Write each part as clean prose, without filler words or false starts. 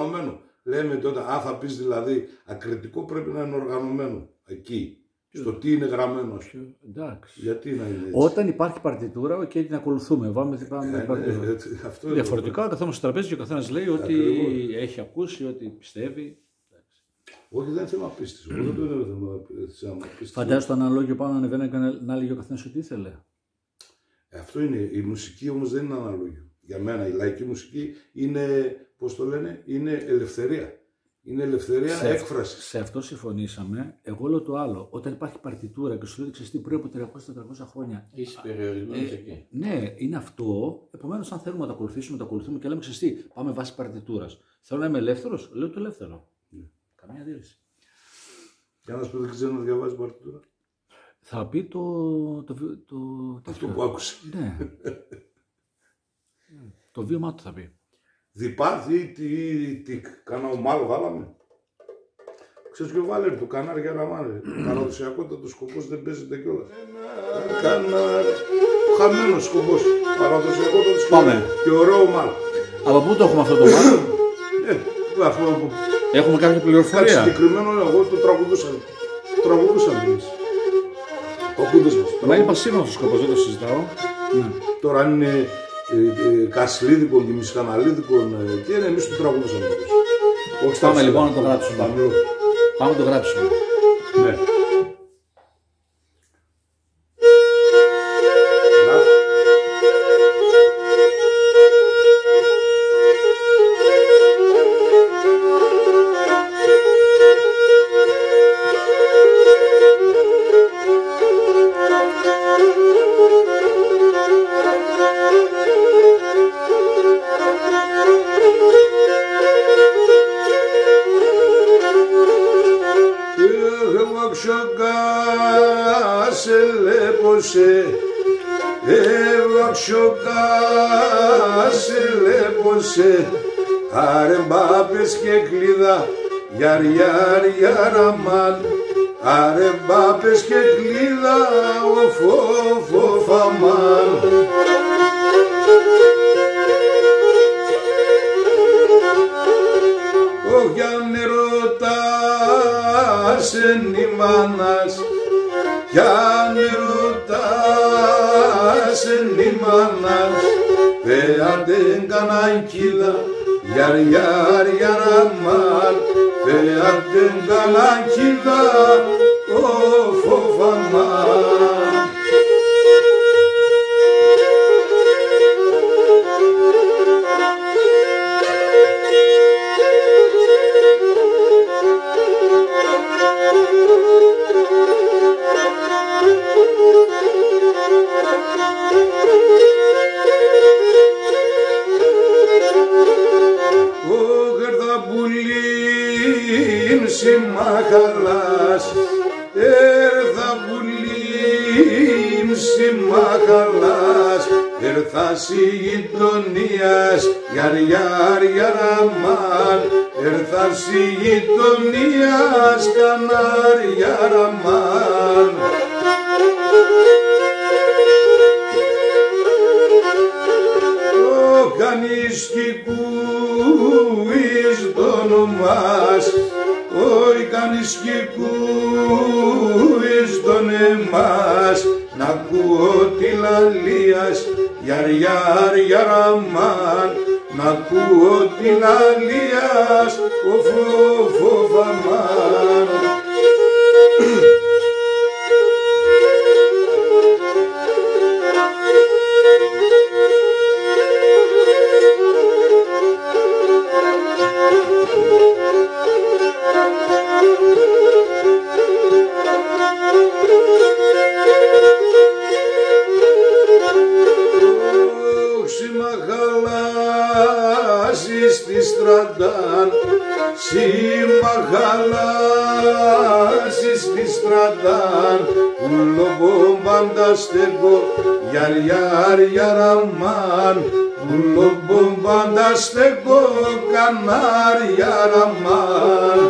οργανωμένο. Λέμε τότε, αν θα πεις δηλαδή ακριτικό, πρέπει να είναι οργανωμένο εκεί. Στο τι είναι γραμμένο. Εντάξει. Γιατί να είναι έτσι. Όταν υπάρχει παρτιτούρα, και την ακολουθούμε. Αυτό διαφορετικά, καθόμαστε στο τραπέζι και ο καθένας λέει ότι έχει ακούσει, ότι πιστεύει. Όχι, δεν είναι θέμα πίστης. Δεν είναι θέμα πίστης. Φαντάζεσαι το αναλόγιο πάνω ανεβαίνει και να λέγει ο καθένας ό,τι ήθελε. Αυτό είναι. Η μουσική όμως δεν είναι αναλόγιο. Για μένα η λαϊκή μουσική είναι, πώς το λένε, είναι ελευθερία. Είναι ελευθερία έκφρασης. Σε αυτό συμφωνήσαμε. Εγώ λέω το άλλο. Όταν υπάρχει παρτιτούρα και σου λέει ξεστή πριν από 300-400 χρόνια. Είσαι περιορισμένος εκεί. Ναι, είναι αυτό. Επομένως, αν θέλουμε να το ακολουθήσουμε, το ακολουθούμε και λέμε ξεστή. Πάμε βάσει παρτιτούρας. Θέλω να είμαι ελεύθερος, λέω το ελεύθερο. Καμία αντίρρηση. Και αν σου πει δεν ξέρω να διαβάζει παρτιτούρα. Θα πει αυτό που άκουσε. Ναι. Το βίωμά του θα πει. Διπάθη ή τι κάνα ομάλο βάλαμε. Ξέρεις ποιο βάλε, το κανάρι για να μάνε. Παραδοσιακότατο σκοπός δεν παίζεται κιόλας. Κανάρι. Χαμένος σκοπός. Παραδοσιακότατο σκοπός. Πάμε. Και ωραίο μάλλο. Από πού το έχουμε αυτό το μάλλο? Έχουμε κάποια πληροφορία. Κάτι συγκεκριμένο, εγώ το τραγουδούσαμε. Το τραγουδούσαμε εμείς. Ο κούντες μας. Μα είναι πασίγνωστος ο σκοπός, δεν το συζητάω. Τώρα αν είναι Κασλίδικον και Μισχαναλίδικον, τι είναι, εμείς το τραγουδούσαμε. Πάμε λοιπόν να το γράψουμε. Πάμε να το γράψουμε. Ναι. Άρε μπάπες και κλίδα, γιαρ γιαρ γιαραμάν. Άρε μπάπες και κλίδα, οφ αμάν. Όχι αν ρωτάς εν η μάνας, κι αν ρωτάς εν η μάνας, πέαντεν καναγκίδα, γιαρ γιαρ γιαραμάν. Πέαντεν καναγκίδα, οφ αμάν. Μαχαλάς, έρθα πουλήν συμμαχαλάς, έρθας η γειτονίας, γιαρ γιαρ γιαραμάν, έρθας η γειτονίας, κανάρ γιαραμάν. Ο κανισκικούης το όνομας, όχι κανείς κικούεις τον εμάς, να ακούω τη λαλίας, γιαρ γιαρ γιαραμάν, να ακούω τη λαλίας, οφ αμάν. Συμμαχαλάσεις τη στρατάν, ουλοπομπανταστέκο, γιαρ γιαρ γιαραμάν, ουλοπομπανταστέκο, κανάρ γιαραμάν.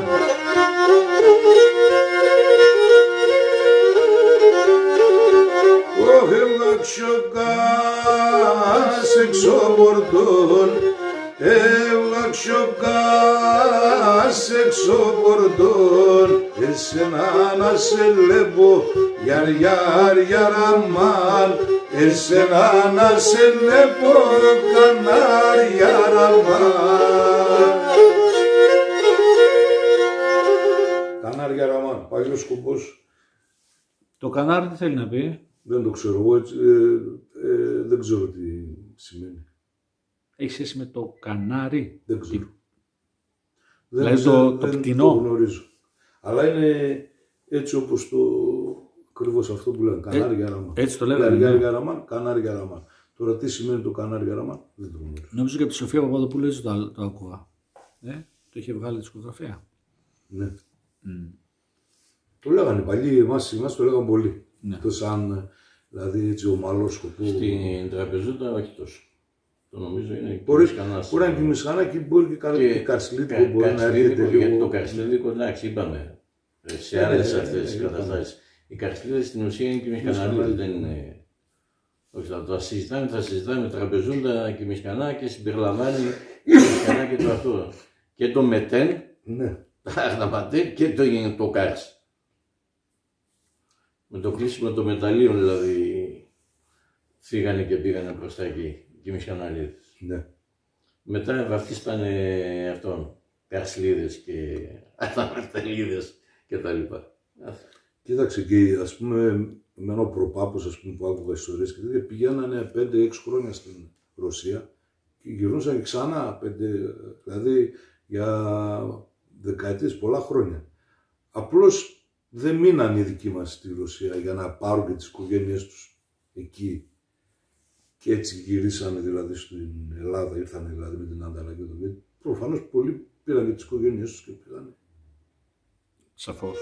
Όχι ελαξιοκάς εξωβορτών, έβαξε ο κάς έξω πορτών, εσένα να σε λέπω, γιαραμάν, εσένα να σε λέπω, κανάριαραμάν. Κανάριαραμάν, παλιός σκοπός. Το κανάρι τι θέλει να πει? Δεν το ξέρω εγώ, δεν ξέρω τι σημαίνει. Έχει σχέση με το κανάρι? Δεν ξέρω. Δηλαδή το πτηνό. Το γνωρίζω. Αλλά είναι έτσι όπως το ακριβώς αυτό που λένε, κανάριαραμάν. Έτσι το λέγανε. Κανάριαραμάν. Τώρα τι σημαίνει το κανάριαραμάν, δεν το γνωρίζω. Νομίζω και από τη Σοφία Παπαδοπούλου έτσι το άκουγα. Το είχε βγάλει δισκογραφία. Ναι. Το λέγανε παλιοί, εμάς το λέγανε πολύ. Ναι. Το σαν, δηλαδή έτσι ομαλό σκοπό. Στην τραπεζούτα όχι τόσο. Το νομίζω είναι μπορεί να είναι και μισχανά και μπορεί και κάτι καρσλίδικο μπορεί να έρχεται λίγο. Γιατί το καρσλίδικο, εντάξει, είπαμε σε άλλες αυτές τις καταστάσεις. Οι καρσλίδες στην ουσία είναι και μισχαναλίδες, δεν είναι. Όχι, θα συζητάμε τραπεζούντα και μισχανά και συμπεριλαμβάνει το μισχανά και το αυτό. Και το μετέν, τα αγναπατέρ και το κάρς. Με το κλείσιμο των μεταλλίων δηλαδή φύγανε και πήγανε προς τα εκεί. Και μισχαναλίδες. Ναι. Μετά βαφτίστανε αυτόν, καρσλίδες και αναρτελίδες και τα λοιπά. Κοίταξε και ας πούμε, εμένα ο προπάπος ας πούμε, που άκουγα ιστορίες και τέτοια πηγαίνανε 5-6 χρόνια στην Ρωσία και γυρνούσαν και ξανά 5, δηλαδή για δεκαετίες, πολλά χρόνια. Απλώς δεν μείναν οι δικοί μας στη Ρωσία για να πάρουν και τις οικογένειές τους εκεί. Και έτσι γυρίσανε δηλαδή στην Ελλάδα, ήρθανε δηλαδή με την ανταλλαγή του Βίντεο. Προφανώς πολλοί πήραν και τις οικογένειές τους και πήγανε. Σαφώς.